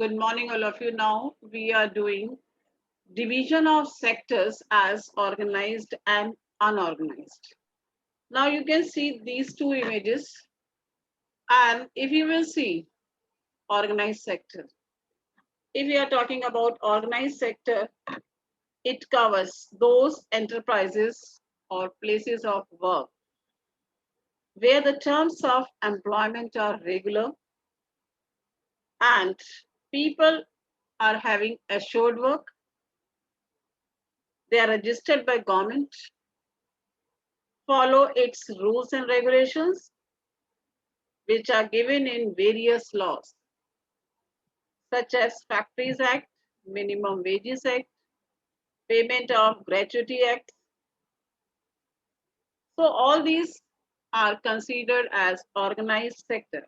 Good morning, all of you. Now we are doing division of sectors as organized and unorganized. Now you can see these two images, and if you will see organized sector, if we are talking about organized sector, it covers those enterprises or places of work where the terms of employment are regular and people are having assured work. They are registered by government, follow its rules and regulations, which are given in various laws, such as Factories Act, Minimum Wages Act, Payment of Gratuity Act. So all these are considered as organized sector.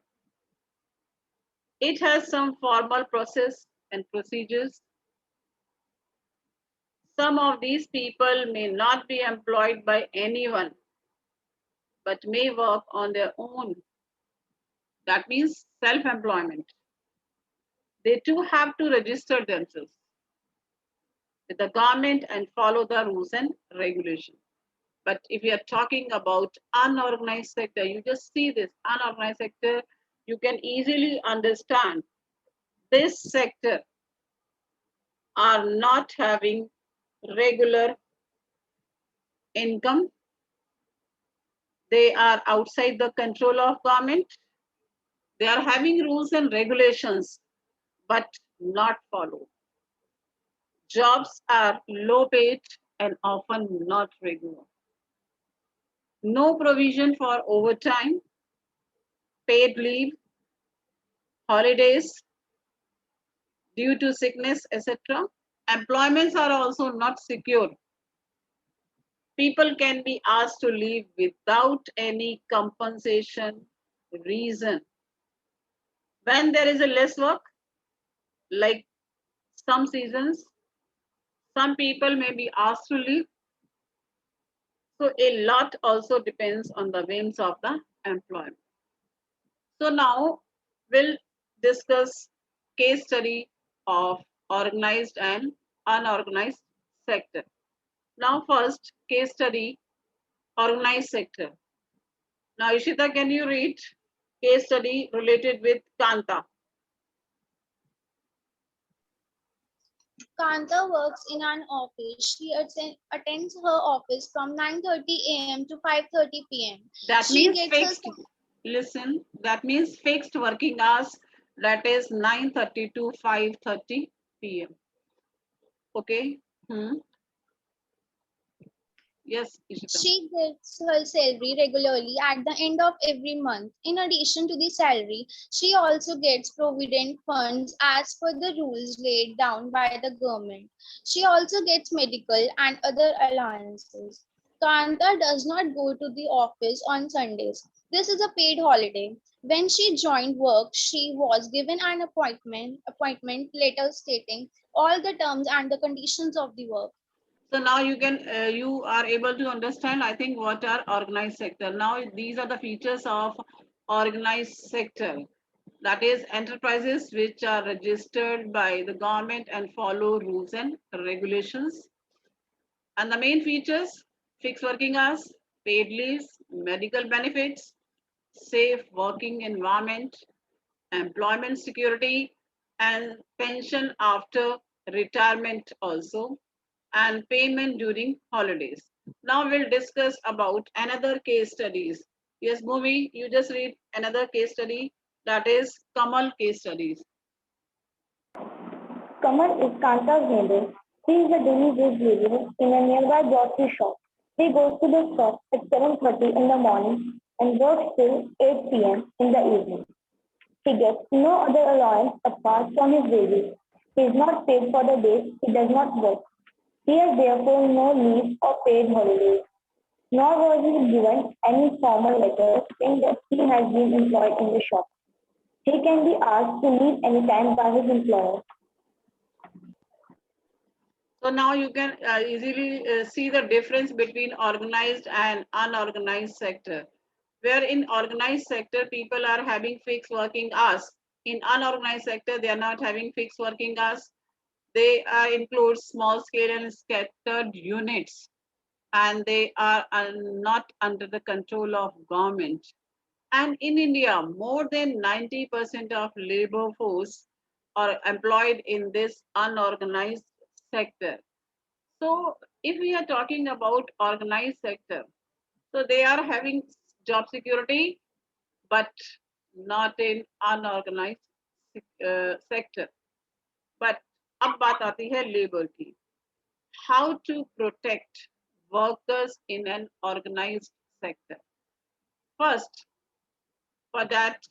It has some formal process and procedures. Some of these people may not be employed by anyone, but may work on their own. That means self-employment. They too have to register themselves with the government and follow the rules and regulations. But if you are talking about unorganized sector, you just see this unorganized sector, you can easily understand this sector are not having regular income. They are outside the control of government. They are having rules and regulations, but not followed. Jobs are low paid and often not regular. No provision for overtime, paid leave, holidays due to sickness, etc. Employments are also not secure. People can be asked to leave without any compensation reason. When there is a less work, like some seasons, some people may be asked to leave. So a lot also depends on the whims of the employment. So now we'll discuss case study of organized and unorganized sector. Now first case study organized sector. Now Ishita, can you read case study related with Kanta? Kanta works in an office. She attends her office from 9:30 a.m. to 5:30 p.m. That She means gets her fixed. Listen, that means fixed working hours. That is 9:30 to 5:30 p.m. Okay. Yes, Ishita. She gets her salary regularly at the end of every month. In addition to the salary, she also gets provident funds as per the rules laid down by the government. She also gets medical and other allowances. Kanta does not go to the office on Sundays. This is a paid holiday. When she joined work, she was given an appointment letter stating all the terms and the conditions of the work. So now you are able to understand, I think, what are organized sector. Now these are the features of organized sector. That is enterprises which are registered by the government and follow rules and regulations. And the main features, fixed working hours, paid leaves, medical benefits, safe working environment, employment security, and pension after retirement also, and payment during holidays. Now we'll discuss about another case studies. Yes, Bhumi, you just read another case study, that is Kamal case studies. Kamal is Kanta's neighbor. He is a daily wage laborer in a nearby grocery shop. He goes to the shop at 7:30 in the morning and works till 8 p.m. in the evening. He gets no other allowance apart from his wages. He is not paid for the days he does not work. He has therefore no leave or paid holidays, nor was he given any formal letter saying that he has been employed in the shop. He can be asked to leave anytime by his employer. So now you can easily see the difference between organized and unorganized sector. Where in organized sector, people are having fixed working hours. In unorganized sector, they are not having fixed working hours. They include small scale and scattered units, and they are not under the control of government. And in India, more than 90% of labor force are employed in this unorganized sector. So if we are talking about organized sector, so they are having job security, but not in unorganized sector. But अब बात आती है labour की. How to protect workers in an organized sector? First, for that,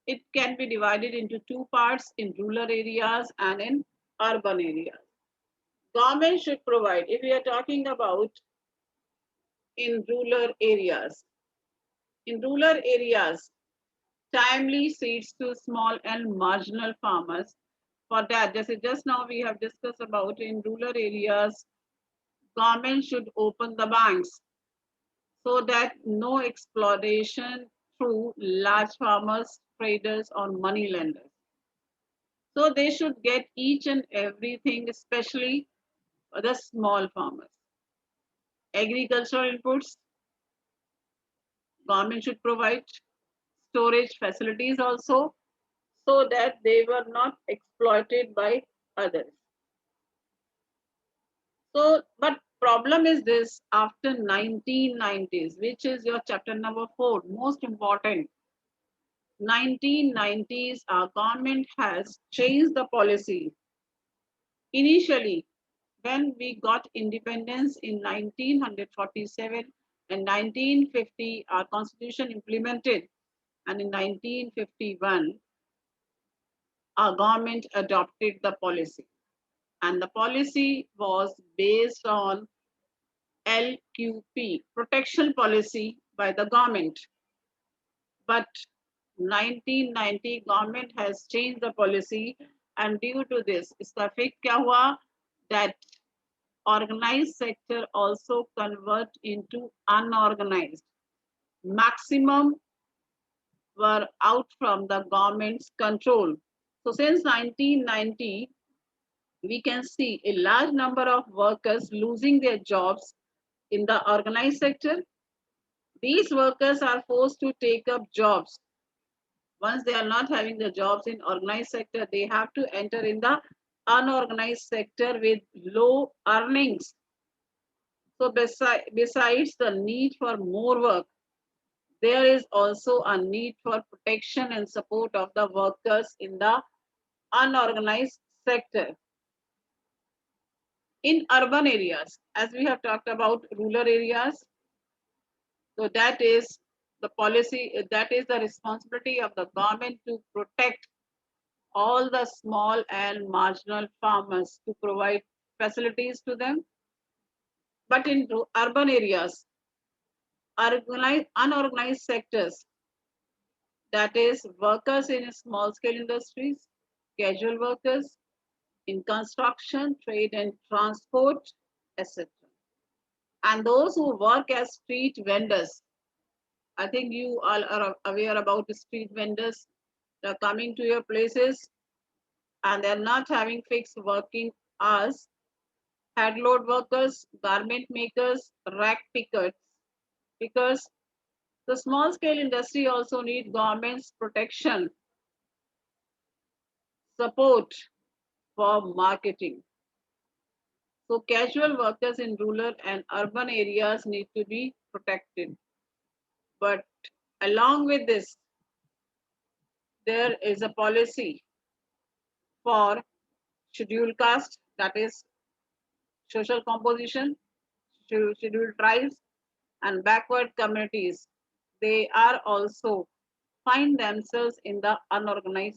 it can be divided into two parts, in rural areas and in urban areas. Government should provide, if we are talking about in rural areas, timely seeds to small and marginal farmers. For that, just now we have discussed about, in rural areas, government should open the banks so that no exploitation through large farmers, traders, or money lenders. So they should get each and everything, especially the small farmers. Agricultural inputs, government should provide storage facilities also, so that they were not exploited by others. So, but problem is this, after 1990s, which is your chapter number 4, most important. 1990s, our government has changed the policy. Initially, when we got independence in 1947 and 1950, our constitution implemented, and in 1951, our government adopted the policy. And the policy was based on LQP, protection policy by the government. But 1990 government has changed the policy, and due to this, इसका effect क्या हुआ, that organized sector also convert into unorganized. Maximum were out from the government's control. So since 1990, we can see a large number of workers losing their jobs in the organized sector. These workers are forced to take up jobs. Once they are not having the jobs in organized sector, they have to enter in the unorganized sector with low earnings. So besides the need for more work, there is also a need for protection and support of the workers in the unorganized sector. In urban areas, as we have talked about rural areas, so that is the policy, that is the responsibility of the government to protect all the small and marginal farmers, to provide facilities to them. But in urban areas, unorganized sectors, that is workers in small scale industries, casual workers in construction, trade and transport, etc. And those who work as street vendors, I think you all are aware about the street vendors. They're coming to your places and they're not having fixed working hours. Head load workers, garment makers, rack pickers, because the small scale industry also need government's protection, support for marketing. So casual workers in rural and urban areas need to be protected. But along with this, there is a policy for scheduled caste, that is social composition, scheduled tribes and backward communities. They are also find themselves in the unorganized